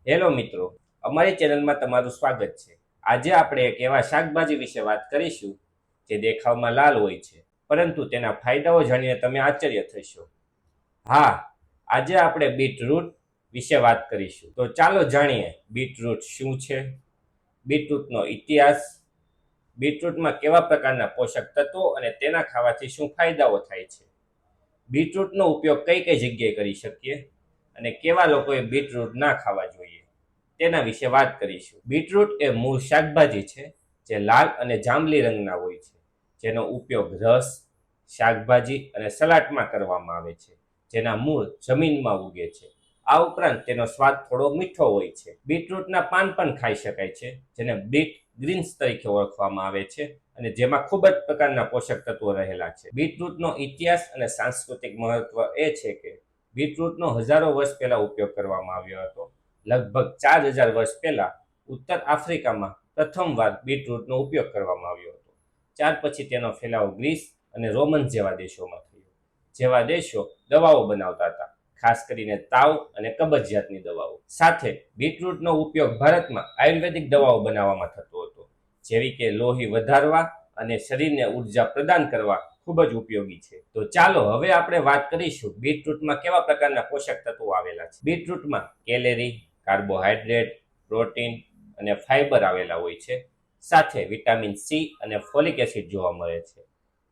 Hello મિત્રો, અમારી ચેનલમાં તમારું સ્વાગત છે। આજે આપણે એક એવા શાકભાજી વિશે વાત કરીશું જે દેખાવમાં લાલ હોય છે, પરંતુ તેના ફાયદાઓ જાણીને તમે આશ્ચર્ય થશો। હા, આજે આપણે બીટરૂટ વિશે વાત કરીશું। તો ચાલો જાણીએ બીટરૂટ શું છે, બીટરૂટનો ઇતિહાસ, બીટરૂટમાં કેવા પ્રકારના પોષક તત્વો અને તેના ખાવાથી શું ફાયદાઓ થાય છે, બીટરૂટનો ઉપયોગ કઈ કઈ જગ્યાએ કરી શકીએ અને કેવા લોકોએ બીટરૂટ ના ખાવા જોઈએ તેના વિશે વાત કરીશું। બીટરૂટ એ મૂળ શાકભાજી છે જે લાલ અને જાંબલી રંગના હોય છે, જેનો ઉપયોગ રસ, શાકભાજી અને સલાડમાં કરવામાં આવે છે, જેના મૂળ જમીનમાં ઉગે છે। આ ઉપરાંત તેનો સ્વાદ થોડો મીઠો હોય છે। બીટરૂટના પાન પણ ખાઈ શકાય છે, જેને બીટ ગ્રીન્સ તરીકે ઓળખવામાં આવે છે અને જેમાં ખૂબ જ પ્રકારના પોષક તત્વો રહેલા છે। બીટરૂટનો ઇતિહાસ અને સાંસ્કૃતિક મહત્વ એ છે કે બીટરૂટનો હજારો વર્ષ પહેલા ઉપયોગ કરવામાં આવ્યો હતો। લગભગ 4000 વર્ષ પહેલા ઉત્તર આફ્રિકામાં પ્રથમવાર બીટરૂટનો ઉપયોગ કરવામાં આવ્યો હતો। ત્યાર પછી તેનો ફેલાવો ગ્રીસ અને રોમન્સ જેવા દેશોમાં થયો, જેવા દેશો દવાઓ બનાવતા હતા, ખાસ કરીને તાવ અને કબજિયાતની દવાઓ। સાથે બીટરૂટનો ઉપયોગ ભારતમાં આયુર્વેદિક દવાઓ બનાવવામાં થતો હતો, જેવી કે લોહી વધારવા અને શરીરને ઉર્જા પ્રદાન કરવા ખૂબ જ ઉપયોગી છે। તો ચાલો હવે આપણે વાત કરીશું બીટરૂટમાં કેવા પ્રકારના પોષક તત્વો આવેલા છે। બીટરૂટમાં કેલેરી, કાર્બોહાઈડ્રેટ, પ્રોટીન અને ફાઇબર આવેલા હોય છે, સાથે વિટામિન સી અને ફોલિક એસિડ જોવા મળે છે।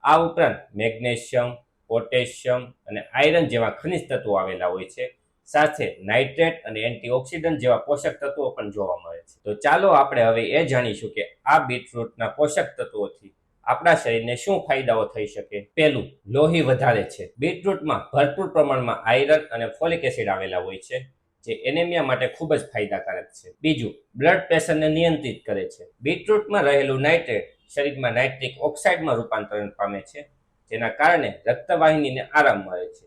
આ ઉપરાંત મેગ્નેશિયમ, પોટેશિયમ અને આયરન જેવા ખનિજ તત્વો આવેલા હોય છે, સાથે નાઇટ્રેટ અને એન્ટીઓક્સિડન્ટ જેવા પોષક તત્વો પણ જોવા મળે છે। તો ચાલો આપણે હવે એ જાણીશું કે આ બીટરૂટના પોષક તત્વોથી આપણા શરીરને શું ફાયદાઓ થઈ શકે। પહેલું, લોહી વધારે છે। બીટરૂટમાં ભરપૂર પ્રમાણમાં આયરન અને ફોલિક એસિડ આવેલા હોય છે, જે એનેમિયા માટે ખૂબ જ ફાયદાકારક છે। બીજું, બ્લડ પ્રેશરને નિયંત્રિત કરે છે। બીટરૂટમાં રહેલું નાઇટ્રેટ શરીરમાં નાઇટ્રિક ઓક્સાઇડમાં રૂપાંતરણ પામે છે, જેના કારણે રક્તવાહિનીને આરામ મળે છે,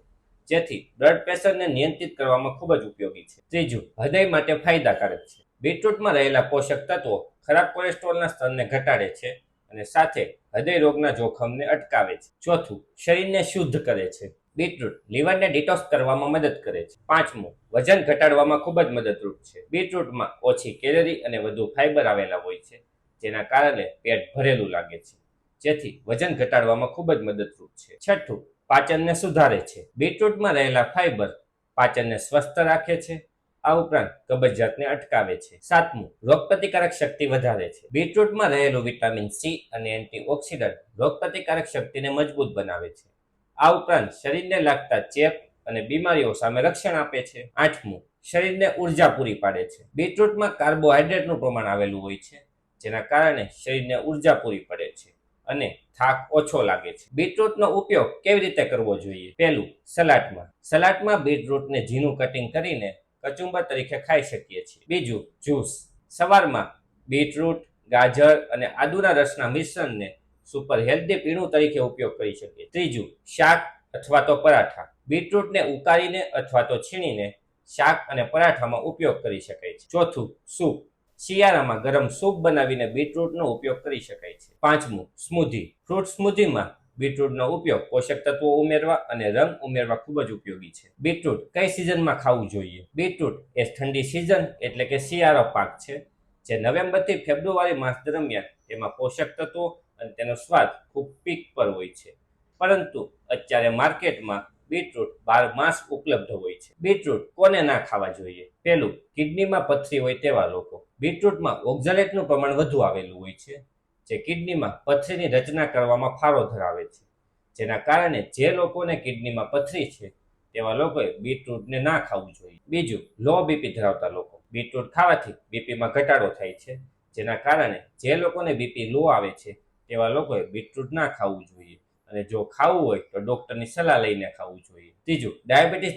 જેથી બ્લડ પ્રેશરને નિયંત્રિત કરવામાં ખૂબ જ ઉપયોગી છે। ત્રીજું, હૃદય માટે ફાયદાકારક છે। બીટરૂટમાં રહેલા પોષક તત્વો ખરાબ કોલેસ્ટ્રોલના સ્તરને ઘટાડે છે અને સાથે હૃદય રોગના જોખમને અટકાવે છે। ચોથું, શરીરને શુદ્ધ કરે છે। બીટરૂટ લીવરને ડિટોક્સ કરવામાં મદદ કરે છે। પાંચમું, વજન ઘટાડવામાં ખૂબ જ મદદરૂપ છે। બીટરૂટમાં ઓછી કેલરી અને વધુ ફાઇબર આવેલા હોય છે, જેના કારણે પેટ ભરેલું લાગે છે, જેથી વજન ઘટાડવામાં ખૂબ જ મદદરૂપ છે। છઠ્ઠું, પાચનને સુધારે છે। બીટરૂટમાં રહેલા ફાઇબર પાચનને સ્વસ્થ રાખે છે, આ ઉપરાંત કબજિયાતને અટકાવે છે। સાતમું, રોગપ્રતિકારક શક્તિ વધારે છે। બીટરૂટમાં રહેલું વિટામિન સી અને એન્ટીઓક્સિડન્ટ રોગપ્રતિકારક શક્તિને મજબૂત બનાવે છે, આ ઉપરાંત શરીરને લાગતા ચેપ અને બીમારીઓ સામે રક્ષણ આપે છે। આઠમું, શરીરને ઉર્જા પૂરી પાડે છે। બીટરૂટમાં કાર્બોહાઈડ્રેટનું પ્રમાણ આવેલું હોય છે, જેના કારણે શરીરને ઉર્જા પૂરી પડે છે અને થાક ઓછો લાગે છે। બીટરૂટનો ઉપયોગ કેવી રીતે કરવો જોઈએ? પહેલું, સલાડમાં બીટરૂટને ઝીણું કટિંગ કરીને કચુંબર તરીકે ખાઈ શકીએ છીએ। બીજું, જ્યુસ, સવારમાં બીટરૂટ, ગાજર અને આદુના રસના મિશ્રણને સુપર હેલ્ધી પીણું તરીકે ઉપયોગ કરી શકીએ। ત્રીજું, શાક અથવા તો પરાઠા, બીટરૂટને ઉકાળીને અથવા તો છીણીને શાક અને પરાઠામાં ઉપયોગ કરી શકાય છે। ચોથું, સૂપ, શિયાળામાં ગરમ સૂપ બનાવીને બીટરૂટનો ઉપયોગ કરી શકાય છે। પાંચમું, સ્મૂધી, ફ્રૂટ સ્મૂધીમાં બીટરૂટનો ઉપયોગ પોષક તત્વો ઉમેરવા અને રંગ ઉમેરવા ખૂબ જ ઉપયોગી છે। બીટરૂટ કઈ સિઝનમાં ખાવું જોઈએ? બીટરૂટ એ ઠંડી સિઝન એટલે કે શિયાળો પાક છે, જે નવેમ્બરથી ફેબ્રુઆરી માસ દરમિયાન તેમાં પોષક તત્વો અને તેનો સ્વાદ ખૂબ પીક પર હોય છે, પરંતુ અત્યારે માર્કેટમાં બીટરૂટ 12 માસ ઉપલબ્ધ હોય છે। બીટરૂટ કોને ના ખાવા જોઈએ? પહેલું, કિડનીમાં પથરી હોય તેવા લોકો। બીટરૂટમાં ઓક્ઝાલેટનું પ્રમાણ વધુ આવેલું હોય છે, જે કિડનીમાં પથરીની રચના કરવામાં ફાળો ધરાવે છે, જેના કારણે જે લોકોને કિડનીમાં પથરી છે તેવા લોકોએ બીટરૂટને ના ખાવું જોઈએ। બીજું, લો બીપી ધરાવતા લોકો, બીટરૂટ ખાવાથી બીપીમાં ઘટાડો થાય છે, જેના કારણે જે લોકોને બીપી લો આવે છે તેવા લોકોએ બીટરૂટ ના ખાવું જોઈએ અને જો ખાવું હોય તો ડોક્ટરની સલાહ લઈને ખાવું જોઈએ। ત્રીજું, ડાયાબિટીસ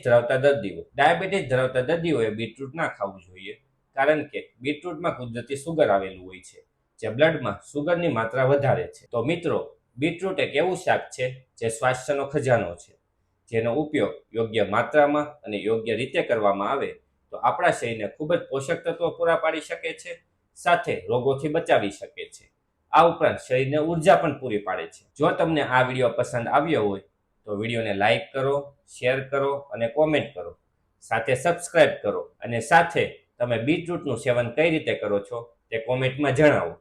ધરાવતા દર્દીઓએ બીટરૂટ ના ખાવું જોઈએ, કારણ કે બીટરૂટમાં કુદરતી સુગર આવેલું હોય છે, જે બ્લડમાં સુગરની માત્રા વધારે છે। તો મિત્રો, બીટરૂટ એક એવું શાક છે જે સ્વાસ્થ્યનો ખજાનો છે, જેનો ઉપયોગ યોગ્ય માત્રામાં અને યોગ્ય રીતે કરવામાં આવે તો આપણા શરીરને ખૂબ જ પોષક તત્વો પૂરા પાડી શકે છે, સાથે રોગોથી બચાવી શકે છે। આ ઉપરાંત શરીરને ઉર્જા પણ પૂરી પાડે છે। જો તમને આ વિડીયો પસંદ આવ્યો હોય તો વિડીયોને લાઈક કરો, શેર કરો અને કોમેન્ટ કરો, સાથે સબસ્ક્રાઇબ કરો અને સાથે તમે બીટરૂટનું સેવન કઈ રીતે કરો છો તે કોમેન્ટમાં જણાવો.